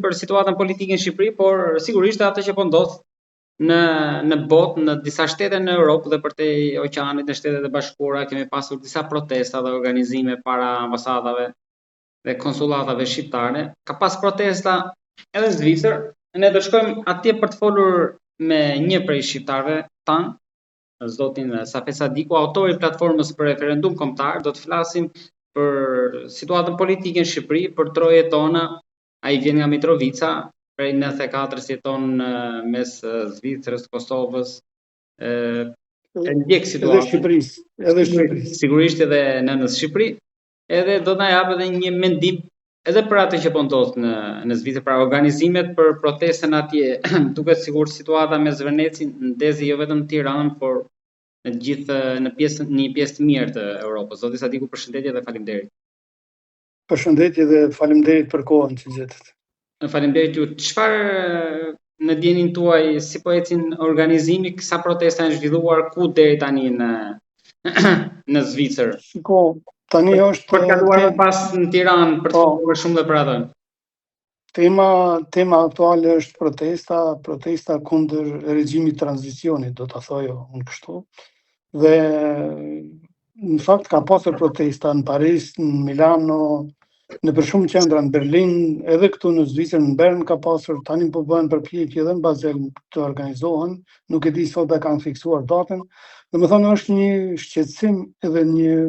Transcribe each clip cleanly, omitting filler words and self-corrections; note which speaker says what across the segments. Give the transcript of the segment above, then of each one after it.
Speaker 1: për situatën politike në Shqipëri, por sigurisht atë që po ndodh në botë, në disa shtete në Europë dhe përtej oqeanit, në Shtetet e Bashkuara kemi pasur disa protesta dhe organizime para ambasadave dhe konsullatave shqiptare. Ka pas protesta edhe në Zvicër. Ne do shkojmë atje për të folur me një prej shqiptarëve tanë, zotin Safet Sadiku, autori i platformës për referendum kombëtar. Do të flasim për situatën politike në Shqipëri, për trojet tona. Ai vjen nga Mitrovica, prej 94 jeton mes Zvicrës, Kosovës. E ndjek situatën.
Speaker 2: Edhe Shqipërisë.
Speaker 1: Sigurisht edhe nënës Shqipëri. Edhe do na jap edhe një mendim edhe për atë që po ndodh në Zvicër, pra organizimet për protestën atje. Duket sikur situata me Zvernecin ndezi jo vetëm në Tiranë, por në gjithë një pjesë të mirë të Europës. Zoti Sadiku, përshëndetje dhe faleminderit.
Speaker 2: Përshëndetje dhe faleminderit për kohën që gjetët.
Speaker 1: Faleminderit ju. Çfarë në dijenin tuaj si po ecin organizimi, sa protesta janë zhvilluar, ku deri tani në Zvicër?
Speaker 2: Tani është
Speaker 1: për të kaluar më pas në Tiranë për të folur shumë dhe për atë.
Speaker 2: Tema aktuale është protesta kundër regjimit tranzicionit, do ta thojë unë kështu. Dhe në fakt ka pasur protesta në Paris, në Milano, në për shumë qendra në Berlin, edhe këtu në Zvicër, në Bern ka pasur, tani po bëhen përpjekje edhe në Bazel të organizohen, nuk e di sot e kanë fiksuar datën. Domethënë është një shqetësim edhe një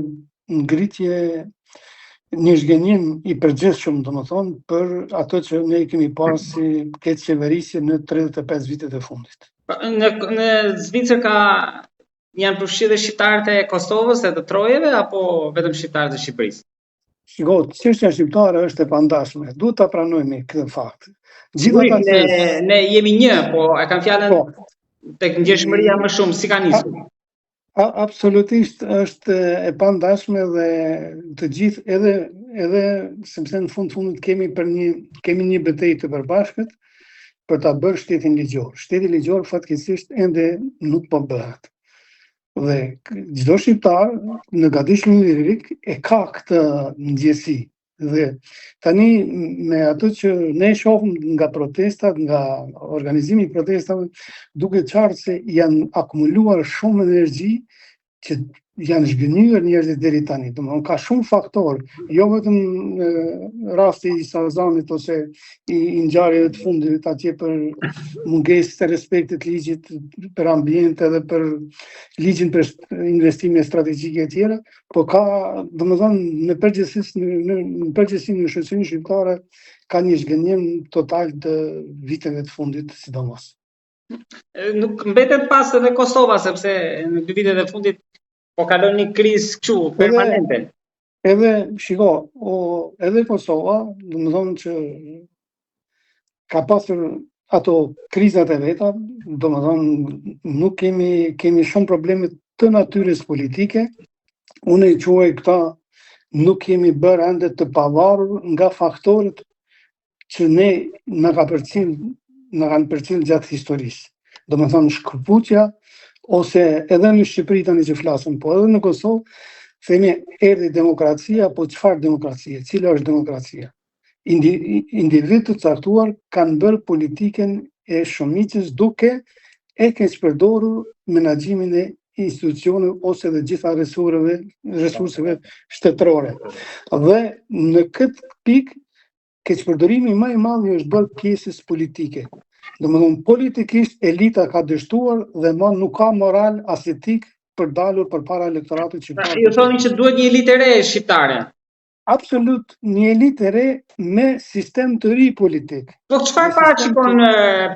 Speaker 2: ngritje, një zhgënjim i përgjithshëm, domethënë, për ato që ne kemi parë si keq qeverisje në 35 vitet e fundit.
Speaker 1: Në Zvicër janë përfshirë shqiptarët e Kosovës e të trojeve apo vetëm shqiptarët e Shqipërisë?
Speaker 2: Çështja shqiptare është e pandashme. Duhet ta pranojmë këtë fakt.
Speaker 1: Ne jemi një, po e kam fjalën tek ngjeshmëria më shumë, si ka nisur?
Speaker 2: Absolutisht është e pandashme dhe të gjithë edhe sepse në fundit kemi një betejë të përbashkët për ta bërë shtetin ligjor. Shteti ligjor fatkeqësisht ende nuk po bëhet. Dhe çdo shqiptar në gatishmën lirik e ka këtë ndjesi. Dhe tani me ato që ne shohim nga protestat, nga organizimi i protestave, duket qartë se janë akumuluar shumë energji që janë zhgënjur njerëzit deri tani. Domethënë ka shumë faktorë, jo vetëm rasti i Sazanit ose i ngjarjeve të fundit atje për mungesë të respektit të ligjit për ambient edhe për ligjin për investime strategjike e tjera, po ka, domethënë në përgjithësi në shoqërinë shqiptare ka një zhgënjim total të viteve të fundit sidomos.
Speaker 1: Nuk mbetet pas edhe Kosova, sepse në 2 vitet e fundit po kalon një krizë kështu permanente.
Speaker 2: Edhe edhe Kosova, domethënë që ka pasur ato krizat e veta, domethënë nuk kemi shumë probleme të natyrës politike. Unë i quaj këta nuk kemi bërë ende të pavarur nga faktorët që na kanë përcjell gjatë historisë. Domethënë shkëputja ose edhe në Shqipëri tani që flasim, po edhe në Kosovë, themi erdhi demokracia, po çfarë demokracie? Cila është demokracia? Individët të caktuar kanë bërë politikën e shumicës duke e keqpërdorur menaxhimin e institucioneve ose dhe gjitha resurseve shtetërore. Dhe në këtë pikë keqpërdorimi më i madh është bërë pjesës politike. Domethënë politikisht elita ka dështuar dhe nuk ka moral as etik për dalur përpara elektoratit shqiptar.
Speaker 1: Ju thoni që duhet një elitë e re shqiptare.
Speaker 2: Absolut, një elitë e re me sistem të ri politik.
Speaker 1: Po çfarë paraqikon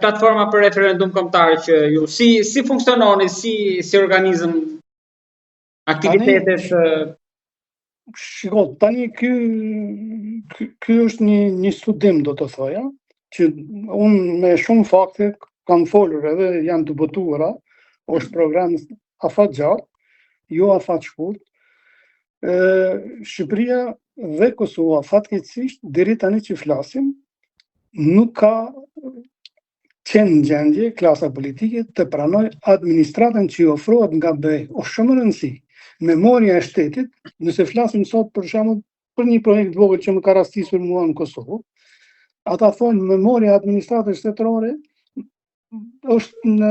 Speaker 1: platforma për referendum kombëtar që ju si funksiononi si organizëm aktivitetet?
Speaker 2: Shiko, tani ky është një studim, do të thoja, që unë me shumë fakte kam folur edhe janë të botuara, është program afat gjatë, jo afat shkurt. Shqipëria dhe Kosova fatkeqësisht deri tani që flasim nuk ka qenë në gjendje klasa politike të pranoj administratën që i ofrohet nga BE. Është shumë rëndësi. Memoria e shtetit, nëse flasim sot për shembull për një projekt vogël që më ka rastisur mua në Kosovë, ata thonë memoria administratës shtetërore është në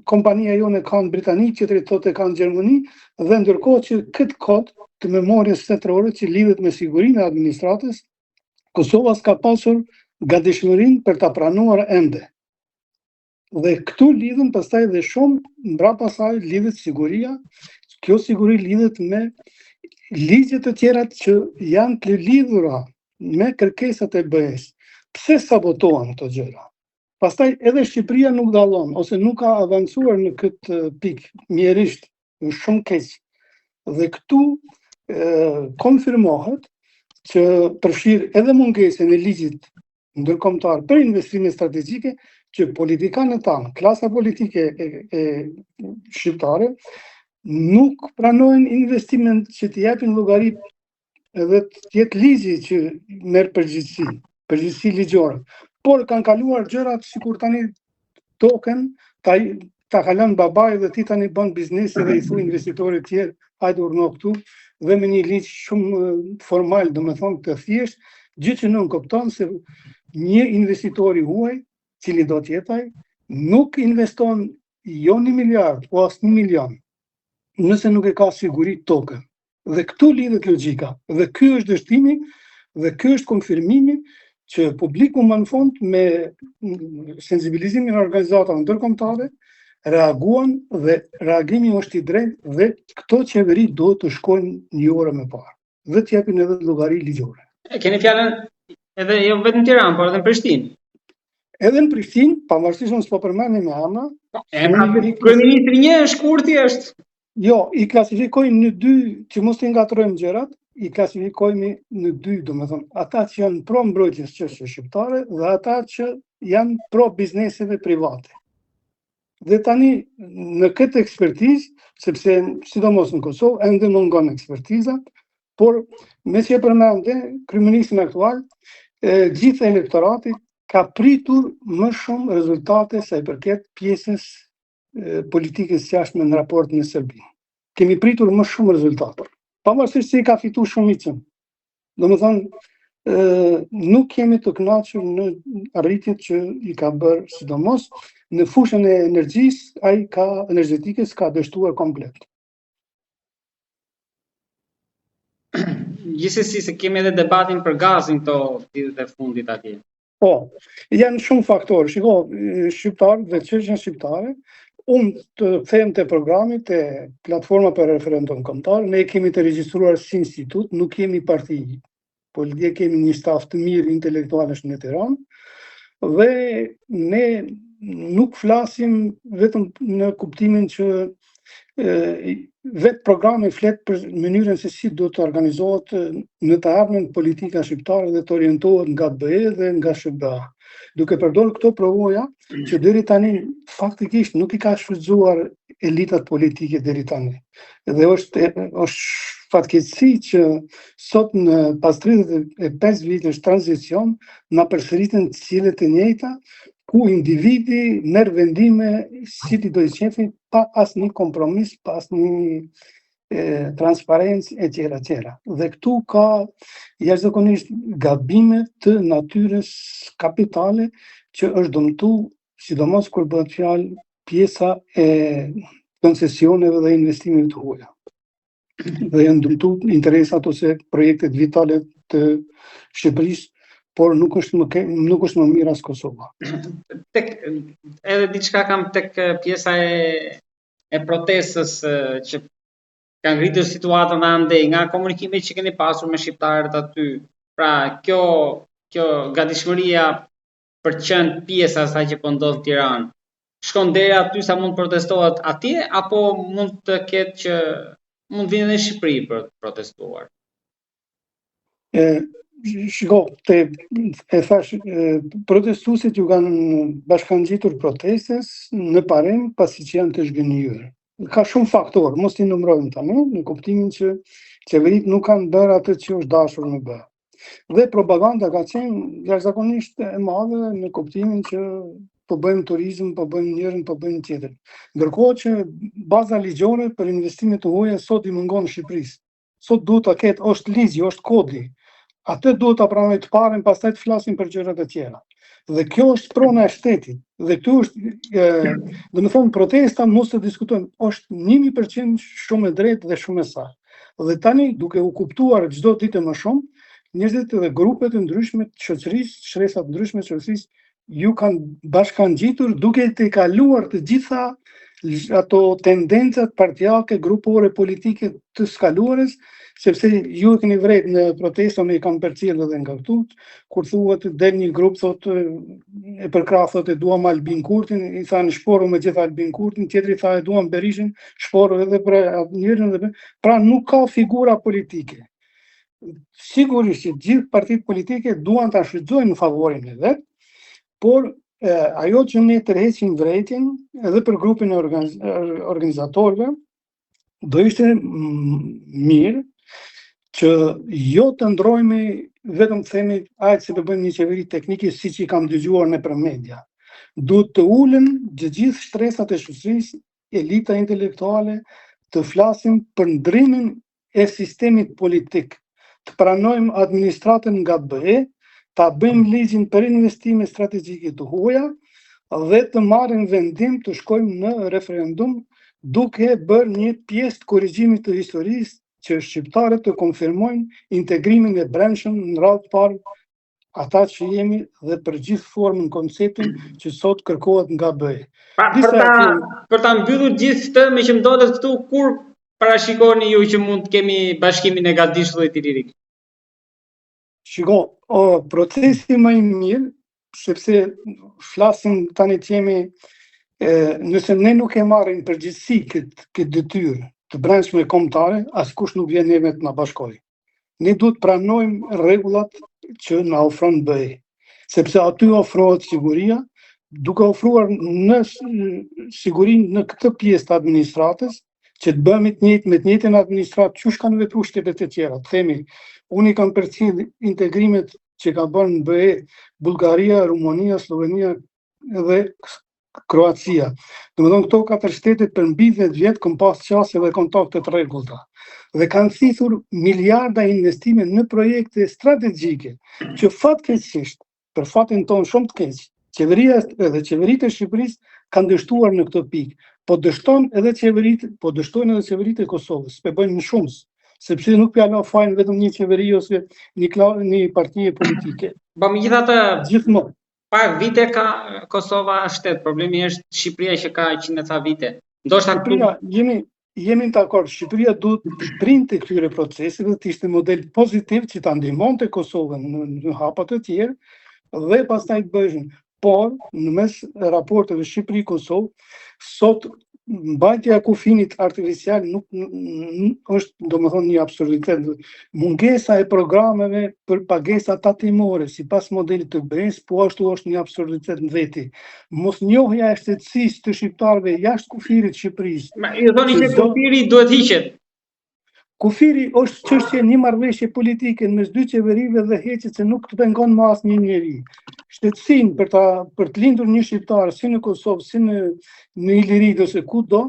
Speaker 2: kompania jone kanë Britani, tjetëri thotë e kanë Gjermani, dhe ndërkohë që këtë kod të memorjes shtetërore që lidhet me sigurinë e administratës, Kosova s'ka pasur gatishmërinë për ta pranuar ende. Dhe këtu lidhen pastaj dhe shumë mbrapa saj lidhet siguria. Kjo siguri lidhet me ligje të tjera që janë të lidhura me kërkesat e BE-s. Pse sabotohen këto gjëra? Pastaj edhe Shqipëria nuk dallon ose nuk ka avancuar në këtë pikë mjerisht, shumë keq. Dhe këtu konfirmohet që përfshir edhe mungesën e ligjit ndërkombëtar për investime strategjike, që politikanët tanë, klasa politike e shqiptare, nuk pranojnë investiment që të japin llogari edhe të jetë ligji që merr përgjegjësi ligjore. Por kanë kaluar gjërat sikur tani token, ta kalon babai dhe ti tani bën biznes dhe i thu investitorit tjerë, hajde urno këtu, dhe me një ligj shumë formal, domethënë të thjesht, gjë që nuk kupton se një investitori huaj, cili do të jetaj, nuk investon jo 1 miliard, po as 1 milion, nëse nuk e ka siguri token. Dhe këtu lidhet logjika. Dhe ky është dështimi dhe ky është konfirmimi që publiku më në fund me sensibilizimin e organizatave ndërkombëtare reaguan dhe reagimi është i drejtë dhe këto qeveri duhet të shkojnë një orë më parë dhe të japin edhe llogari ligjore.
Speaker 1: Keni fjalën edhe jo vetëm në Tiranë, por edhe në Prishtinë.
Speaker 2: Edhe në Prishtinë, pavarësisht se s'po përmendni me emra.
Speaker 1: Emra kryeministri një shkurti është.
Speaker 2: Jo, i klasifikojmë në dy, që mos të ngatrojmë gjërat, i klasifikojmë në dy, domethënë, ata që janë pro mbrojtjes çështjeve shqiptare dhe ata që janë pro bizneseve private. Dhe tani në këtë ekspertizë, sepse sidomos në Kosovë ende mungon ekspertiza, por me që e përmendë kryeministrin aktual, gjithë elektorati ka pritur më shumë rezultate sa i përket pjesës politikës jashtme në raport me Serbinë. Kemi pritur më shumë rezultate. Pavarësisht se i ka fituar shumicën. Domethënë, nuk kemi të kënaqur në arritjet që i ka bërë, sidomos në fushën e energjisë, ai energjetikës ka dështuar komplet.
Speaker 1: Gjithsesi se kemi edhe debatin për gazin këto ditët e fundit atje.
Speaker 2: Po, janë shumë faktorë. Shiko, shqiptarët dhe çështja shqiptare, unë të them të programit të platforma për referendum kombëtar, ne kemi të regjistruar si institut, nuk kemi parti, por ne kemi një staf të mirë intelektualësh në Tiranë, dhe ne nuk flasim vetëm në kuptimin që vetë programi flet për mënyrën se si do të organizohet në të ardhmen politika shqiptare dhe të orientohet nga BE dhe nga SBA. Duke përdorur këto provoja që deri tani faktikisht nuk i ka shfrytzuar elitat politike deri tani. Dhe është fatkeqësi që sot në pas 35 vitesh tranzicion na përsëriten të cilët e njëjta, ku individi merr vendime si ti do i qefi pa asnjë kompromis, pa asnjë transparencë e tjera tjera. Dhe këtu ka jashtëzakonisht gabime të natyrës kapitale që është dëmtu, sidomos kur bëhet fjalë pjesa e koncesioneve dhe investimeve të huaja. Dhe janë dëmtu interesat ose projektet vitale të Shqipërisë, por nuk është më mirë as Kosova.
Speaker 1: Edhe diçka kam tek pjesa e protestës që ka ngritur situatën andej nga komunikimet që keni pasur me shqiptarët aty. Pra, kjo gatishmëria për të qenë pjesa e asaj që po ndodh në Tiranë, shkon deri aty sa mund protestohet atje, apo mund të ketë që mund vinë në Shqipëri për të protestuar?
Speaker 2: Shiko, e thash, protestuesit ju kanë bashkangjitur protestes në Parim pasi që janë të zhgënjur. Ka shumë faktorë, mos t'i numërojmë tani, në kuptimin që qeverit nuk kanë bërë atë që është dashur në bërë. Dhe propaganda ka qenë jashtëzakonisht e madhe në kuptimin që po bëjmë turizëm, po bëjmë njërin, po bëjmë tjetër. Ndërkohë që baza ligjore për investimet të huaja sot i mungon Shqipërisë. Sot duhet ta ketë, është ligji, është kodi. atë duhet ta pranoj të parën, pastaj të flasim për gjërat e tjera. Dhe kjo është prona e shtetit. Dhe këtu është, domethënë protesta mos të diskutojmë, është 1000% shumë e drejtë dhe shumë e saktë. Dhe tani duke u kuptuar çdo ditë më shumë, njerëzit dhe grupet e ndryshme të shoqërisë, shtresat ndryshme të shoqërisë ju kanë bashkangjitur duke të kaluar të gjitha ato tendencat partijake, grupore, politike të skaluarës, sepse ju e keni vrejt në protestën e kanë përcjellë edhe nga këtu, kur thuhet del një grup thotë e përkrah thotë duam Albin Kurtin, i thanë shporu me gjithë Albin Kurtin, tjetri tha e duam Berishin, shporu edhe për njërin dhe pra nuk ka figura politike. Sigurisht që gjithë partitë politike duan ta shfrytëzojnë në favorin e vet, por ajo që ne tërheqim vrejtjen edhe për grupin e organizatorëve, do ishte mirë që jo të ndrojmë vetëm themi ajtë se të bëjmë një qeveri teknike siç i kam dëgjuar nëpër media. Duhet të ulen gjithë shtresat e shoqërisë, elita intelektuale, të flasim për ndrimin e sistemit politik, të pranojmë administratën nga BE, ta bëjmë ligjin për investime strategjike të huaja dhe të marrim vendim të shkojmë në referendum duke bërë një pjesë të korrigjimit të historisë që shqiptarët të konfirmojnë integrimin e brendshëm në radhë parë ata që jemi dhe për gjithë formën konceptin që sot kërkohet nga BE.
Speaker 1: Për ta mbyllur gjithë këtë me që ndodhet këtu, kur parashikoni ju që mund të kemi bashkimin e Gadisht dhe Tiririk?
Speaker 2: Shiko, procesi më i mirë, sepse flasim tani të jemi, nëse ne nuk e marrim përgjegjësi këtë detyrë të brendshme kombëtare, askush nuk vjen neve të na bashkojë. Ne duhet pranojmë rregullat që na ofron BE, sepse aty ofrohet siguria, duke ofruar në sigurinë në këtë pjesë të administratës, që të bëhemi me të njëjtën administratë çush kanë vepruar shtetet e tjera. Të themi, unë i kam përcjell integrimet që ka bërë në BE Bullgaria, Rumania, Slovenia dhe Kroacia. Domethënë këto 4 shtete për mbi 10 vjet kanë pas qasje dhe kontakte të rregullta. Dhe kanë thithur miliarda investime në projekte strategjike që fatkeqësisht, për fatin tonë shumë të keq, qeveria edhe qeveritë e Shqipërisë kanë dështuar në këtë pikë, po dështojnë edhe qeveritë e Kosovës, s'pe bëjnë më shumë, sepse nuk pjala fajnë vetëm një qeveri ose një partie politike.
Speaker 1: Po megjithatë,
Speaker 2: gjithmonë
Speaker 1: pak vite ka Kosova shtet, problemi është Shqipëria që ka 100 e ca vite. Ndoshta
Speaker 2: jemi të akord, Shqipëria duhet të printe këtyre proceseve, të ishte model pozitiv që ta ndihmonte Kosovën në hapat e tjerë dhe pastaj të bëjnë. Por në mes raporteve Shqipëri-Kosovë, sot mbajtja e kufinit artificial nuk është domethënë një absurditet. Mungesa e programeve për pagesa tatimore sipas modelit të BE-s, po ashtu është një absurditet në veti. Mosnjohja e shtetësisë të shqiptarëve jashtë kufirit të Shqipërisë.
Speaker 1: Ju thoni që kufiri duhet hiqet.
Speaker 2: Kufiri është çështje një marrëveshje politike në mes dy qeverive dhe heqet se nuk të pengon më asnjë njeri. Shtetësinë për të lindur një shqiptar si në Kosovë, si në Iliri ose kudo,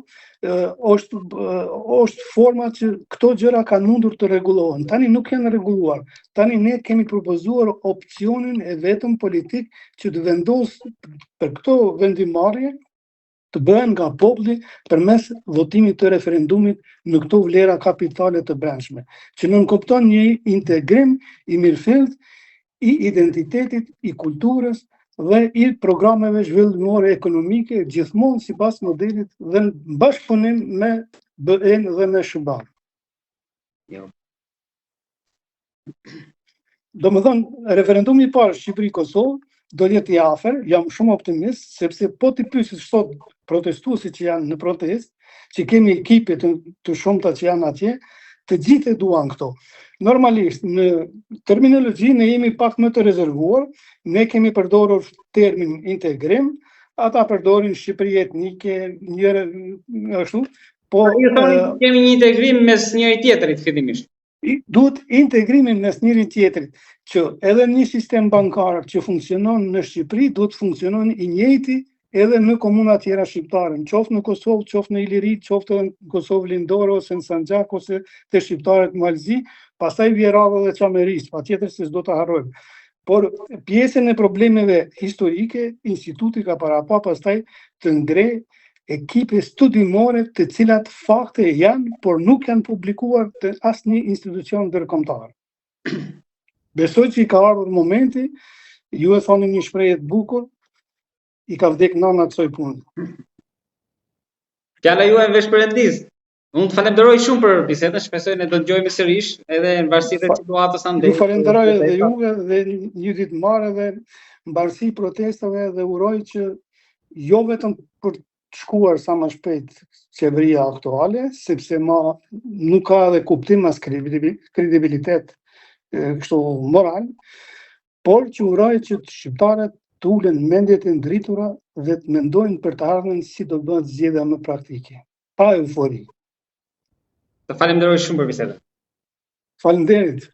Speaker 2: është forma që këto gjëra kanë mundur të rregullohen. Tani nuk janë rregulluar. Tani ne kemi propozuar opsionin e vetëm politik që të vendos për këto vendimarrje të bëhen nga populli përmes votimit të referendumit në këto vlera kapitale të brendshme, që nënkupton një integrim i mirëfillt i identitetit, i kulturës dhe i programeve zhvillimore ekonomike, gjithmonë sipas modelit dhe në bashkëpunim me BE-n dhe me SHBA-n. Domethënë, referendumi i parë Shqipëri-Kosovë do jetë i afër, jam shumë optimist, sepse po t'i pyesit sot protestuesit që janë në protestë, që kemi ekipe të shumta që janë atje, të gjithë e duan këto. Normalisht, në terminologji ne jemi pak më të rezervuar, ne kemi përdorur termin integrim, ata përdorin Shqipëri etnike, njëre ashtu, po
Speaker 1: ju thoni kemi një integrim mes njëri tjetrit fillimisht.
Speaker 2: Duhet integrimin mes njëri tjetrit, që edhe një sistem bankar që funksionon në Shqipëri duhet funksionon i njëjti edhe në komuna tjera shqiptare, qoftë në Kosovë, qoftë në Iliri, qoftë në Kosovë Lindore, ose në Sanxhak, ose të shqiptarët në Malzi, pastaj vjen radha dhe Çameris, patjetër se s'do ta harrojmë. Por pjesën e problemeve historike, instituti ka parapa pastaj të ngre ekipe studimore të cilat fakte janë, por nuk janë publikuar të asnjë institucion ndërkombëtar. Besoj që i ka ardhur momenti, ju e thoni një shprehje të bukur, i ka vdek nana kësaj pune.
Speaker 1: Fjala juaj vesh perëndis. Unë të falenderoj shumë për bisedën, shpresoj ne do dëgjojmë sërish edhe në varësi të situatës ande.
Speaker 2: Ju falenderoj edhe juve dhe një ditë të mbarë dhe mbarësi protestave dhe uroj që jo vetëm për të shkuar sa më shpejt qeveria aktuale, sepse nuk ka edhe kuptim as kredibilitet kështu moral, por që uroj që shqiptarët të ulen mendjet e ndritura dhe të mendojnë për të ardhmen si do bëhet zgjedhja më praktike. Pa eufori.
Speaker 1: Të falenderoj shumë për bisedën.
Speaker 2: Faleminderit.